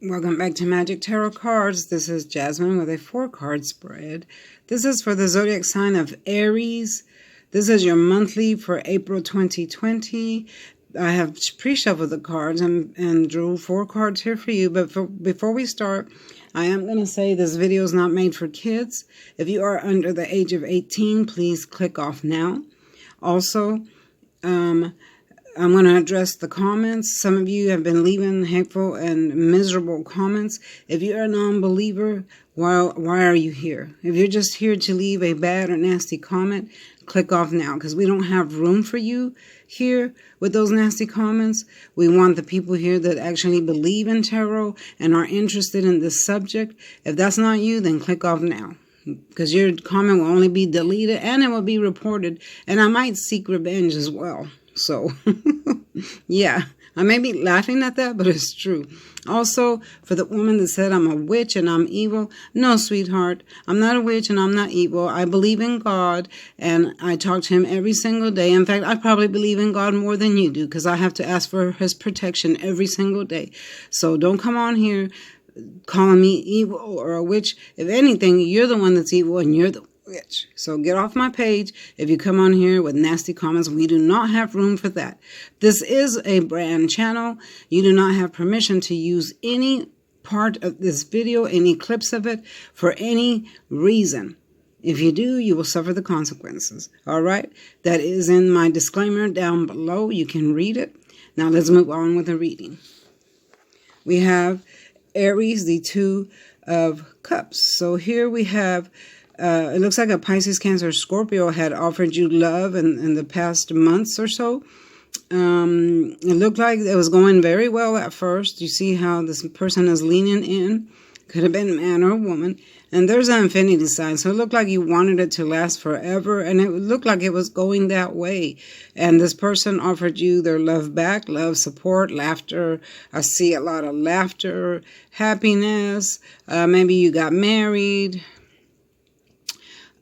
Welcome back to Magic Tarot Cards. This is Jasmine with a 4-card spread. This is for the zodiac sign of Aries. This is your monthly for April 2020. I have pre-shuffled the cards and drew 4 cards here for you. But before we start, I am going to say this video is not made for kids. If you are under the age of 18, please click off now. Also, I'm going to address the comments. Some of you have been leaving hateful and miserable comments. If you're a non-believer, why are you here? If you're just here to leave a bad or nasty comment, click off now, because we don't have room for you here with those nasty comments. We want the people here that actually believe in tarot and are interested in this subject. If that's not you, then click off now, because your comment will only be deleted and it will be reported, and I might seek revenge as well. So, yeah, I may be laughing at that, but it's true. Also, for the woman that said I'm a witch and I'm evil, no, sweetheart, I'm not a witch and I'm not evil. I believe in God and I talk to him every single day. In fact, I probably believe in God more than you do, because I have to ask for his protection every single day. So don't come on here calling me evil or a witch. If anything, you're the one that's evil and you're the witch. So get off my page if you come on here with nasty comments. We do not have room for that. This is a brand channel. You do not have permission to use any part of this video, any clips of it, for any reason. If you do, you will suffer the consequences. All right? That is in my disclaimer down below. You can read it. Now let's move on with the reading. We have Aries, the 2 of Cups. So here we have it looks like a Pisces, Cancer, Scorpio had offered you love in the past months or so. It looked like it was going very well at first. You see how this person is leaning in. Could have been a man or a woman. And there's an infinity sign. So it looked like you wanted it to last forever. And it looked like it was going that way. And this person offered you their love back, love, support, laughter. I see a lot of laughter, happiness. Maybe you got married.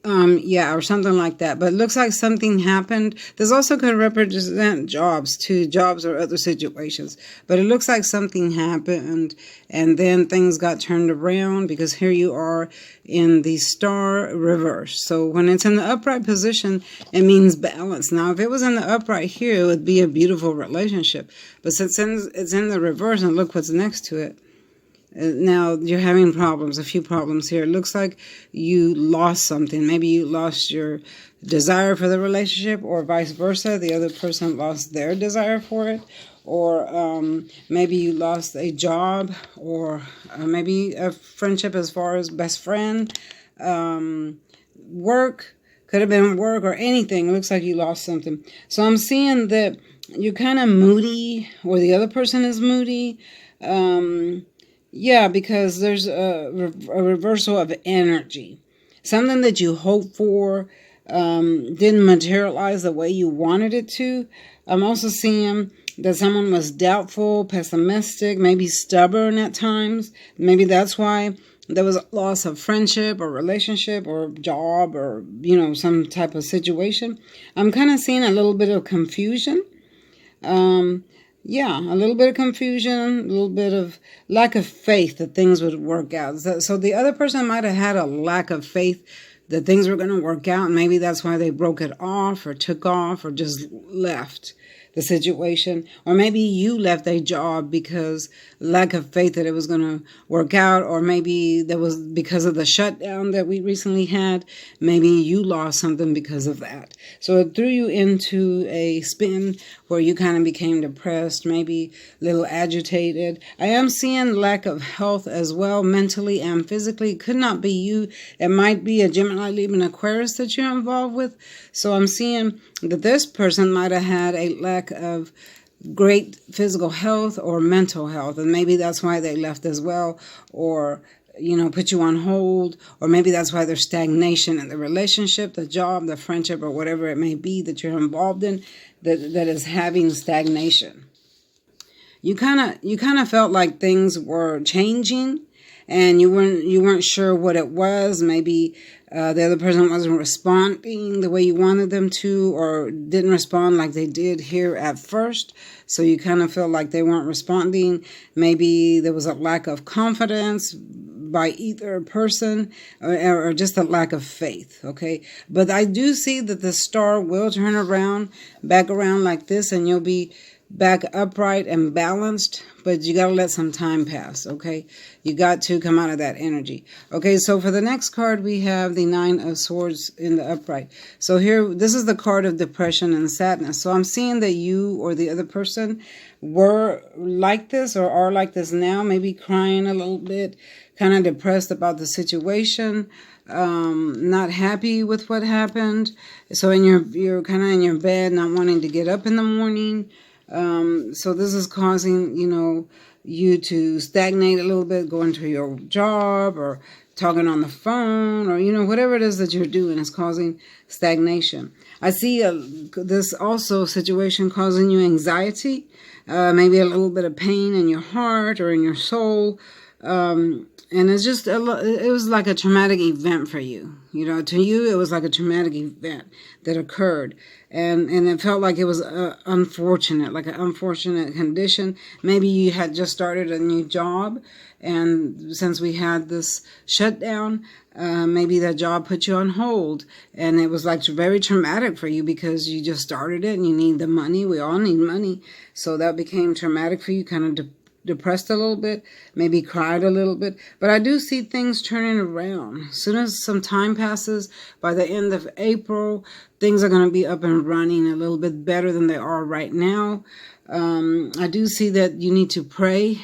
Yeah, or something like that. But it looks like something happened. This also could represent jobs too, jobs or other situations. But it looks like something happened and then things got turned around, because here you are in the star reverse. So when it's in the upright position, it means balance. Now, if it was in the upright here, it would be a beautiful relationship. But since it's in the reverse, and look what's next to it. Now, you're having problems, a few problems here. It looks like you lost something. Maybe you lost your desire for the relationship, or vice versa. The other person lost their desire for it. Or maybe you lost a job, or maybe a friendship as far as best friend. Work, could have been work or anything. It looks like you lost something. So I'm seeing that you're kind of moody, or the other person is moody. Yeah, because there's a reversal of energy. Something that you hoped for didn't materialize the way you wanted it to. I'm also seeing that someone was doubtful, pessimistic, maybe stubborn at times. Maybe that's why there was a loss of friendship or relationship or job or, some type of situation. I'm kind of seeing a little bit of confusion. Yeah, a little bit of confusion, a little bit of lack of faith that things would work out. So the other person might have had a lack of faith that things were going to work out. And maybe that's why they broke it off or took off or just left the situation. Or maybe you left a job because lack of faith that it was going to work out. Or maybe that was because of the shutdown that we recently had. Maybe you lost something because of that. So it threw you into a spin where you kind of became depressed, maybe a little agitated. I am seeing lack of health as well, mentally and physically. It could not be you. It might be a Gemini, Libra, and Aquarius that you're involved with. So I'm seeing that this person might have had a lack of great physical health or mental health. And maybe that's why they left as well. Or put you on hold, or maybe that's why there's stagnation in the relationship, the job, the friendship, or whatever it may be that you're involved in that is having stagnation. You kind of felt like things were changing, and you weren't sure what it was. Maybe The other person wasn't responding the way you wanted them to, or didn't respond like they did here at first. So you kind of feel like they weren't responding. Maybe there was a lack of confidence by either person, or just a lack of faith, okay? But I do see that the star will turn around, back around like this, and you'll be back upright and balanced, but you got to let some time pass, okay? You got to come out of that energy. Okay, so for the next card, we have the Nine of Swords in the upright. So here, this is the card of depression and sadness. So I'm seeing that you or the other person were like this or are like this now, maybe crying a little bit, kind of depressed about the situation, not happy with what happened. So you're kind of in your bed, not wanting to get up in the morning. So this is causing, you to stagnate a little bit, going to your job or talking on the phone, or, whatever it is that you're doing is causing stagnation. I see this also situation causing you anxiety, maybe a little bit of pain in your heart or in your soul. And it's just, it was like a traumatic event for you. To you, it was like a traumatic event that occurred. And it felt like it was unfortunate, like an unfortunate condition. Maybe you had just started a new job, and since we had this shutdown, maybe that job put you on hold. And it was like very traumatic for you because you just started it and you need the money. We all need money. So that became traumatic for you, kind of depressed a little bit, maybe cried a little bit. But I do see things turning around. As soon as some time passes, by the end of April, things are going to be up and running a little bit better than they are right now. I do see that you need to pray.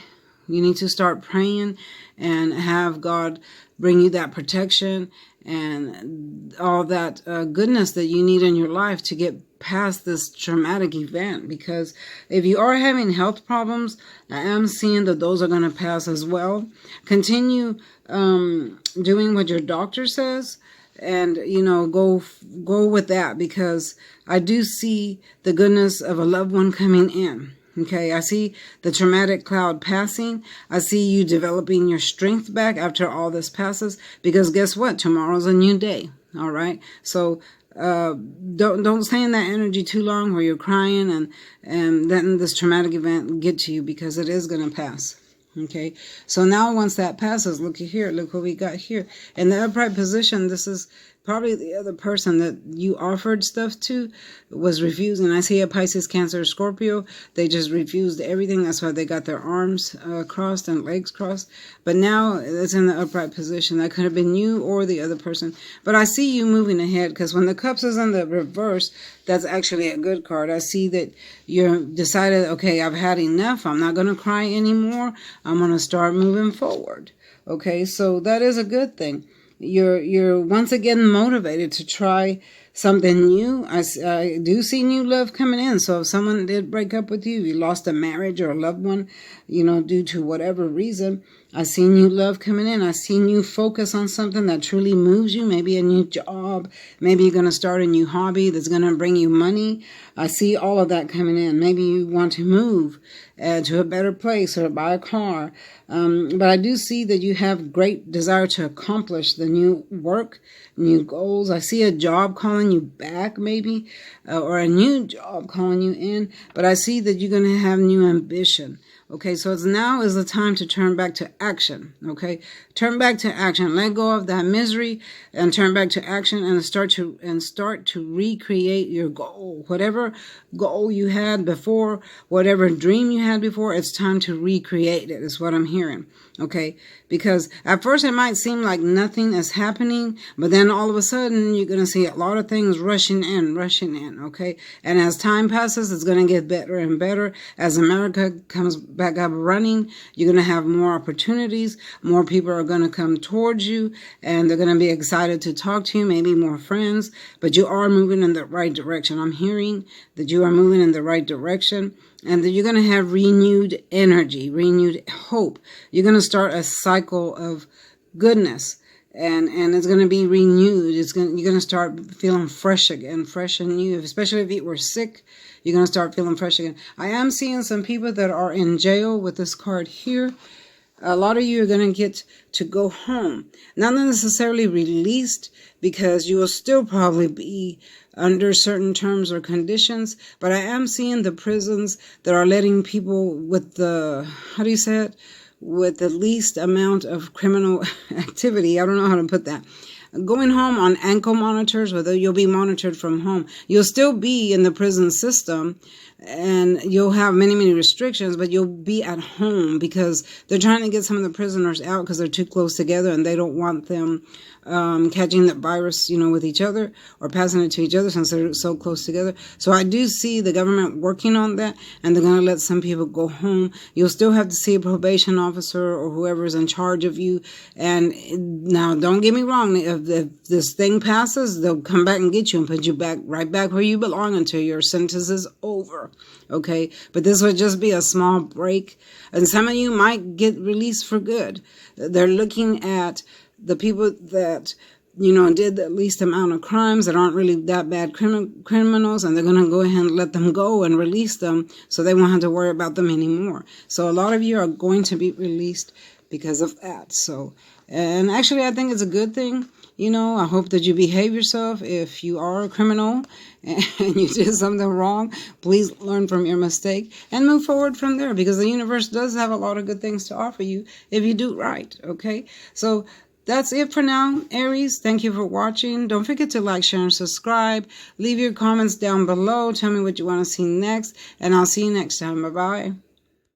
You need to start praying and have God bring you that protection and all that goodness that you need in your life to get past this traumatic event. Because if you are having health problems, I am seeing that those are going to pass as well. Continue doing what your doctor says, and go with that, because I do see the goodness of a loved one coming in. Okay, I see the traumatic cloud passing. I see you developing your strength back after all this passes, because guess what? Tomorrow's a new day. All right. So don't stay in that energy too long where you're crying and letting this traumatic event get to you, because it is going to pass. Okay. So now once that passes, look here. Look what we got here. In the upright position, this is probably the other person that you offered stuff to was refusing. I see a Pisces, Cancer, Scorpio. They just refused everything. That's why they got their arms crossed and legs crossed. But now it's in the upright position. That could have been you or the other person. But I see you moving ahead, because when the cups is in the reverse, that's actually a good card. I see that you're decided, okay, I've had enough. I'm not going to cry anymore. I'm going to start moving forward. Okay, so that is a good thing. You're once again motivated to try something new. I do see new love coming in. So if someone did break up with you, you lost a marriage or a loved one, due to whatever reason, I see new love coming in. I see you focus on something that truly moves you, maybe a new job. Maybe you're going to start a new hobby that's going to bring you money. I see all of that coming in. Maybe you want to move to a better place or buy a car. But I do see that you have great desire to accomplish the new work, new goals. I see a job calling you back, maybe, or a new job calling you in. But I see that you're going to have new ambition. Okay, so now is the time to turn back to action. Okay, turn back to action. Let go of that misery and turn back to action, and start to recreate your goal. Whatever goal you had before, whatever dream you had before, it's time to recreate it, is what I'm hearing. Okay, because at first it might seem like nothing is happening, but then all of a sudden you're going to see a lot of things rushing in. Okay, and as time passes, it's going to get better and better. As America comes back up running, you're going to have more opportunities. More people are going to come towards you, and they're going to be excited to talk to you, maybe more friends, but you are moving in the right direction. I'm hearing that you are moving in the right direction, and that you're going to have renewed energy, renewed hope. You're going to start a cycle of goodness, and it's going to be renewed. You're going to start feeling fresh again, fresh and new. Especially if you were sick, you're going to start feeling fresh again. I am seeing some people that are in jail with this card here. A lot of you are going to get to go home. Not necessarily released, because you will still probably be under certain terms or conditions. But I am seeing the prisons that are letting people with the, how do you say it? With the least amount of criminal activity. I don't know how to put that. Going home on ankle monitors, whether you'll be monitored from home. You'll still be in the prison system, and you'll have many, many restrictions, but you'll be at home, because they're trying to get some of the prisoners out because they're too close together, and they don't want them catching the virus, with each other, or passing it to each other, since they're so close together. So I do see the government working on that, and they're going to let some people go home. You'll still have to see a probation officer or whoever is in charge of you. And now, don't get me wrong, if this thing passes, they'll come back and get you and put you right back where you belong until your sentence is over. Okay, but this would just be a small break, and some of you might get released for good. They're looking at the people that did the least amount of crimes, that aren't really that bad criminals, and they're going to go ahead and let them go and release them, so they won't have to worry about them anymore. So a lot of you are going to be released because of that. So, and actually, I think it's a good thing. I hope that you behave yourself. If you are a criminal and you did something wrong, please learn from your mistake and move forward from there, because the universe does have a lot of good things to offer you if you do right. Okay, so that's it for now, Aries. Thank you for watching. Don't forget to like, share, and subscribe. Leave your comments down below. Tell me what you want to see next, and I'll see you next time. Bye-bye.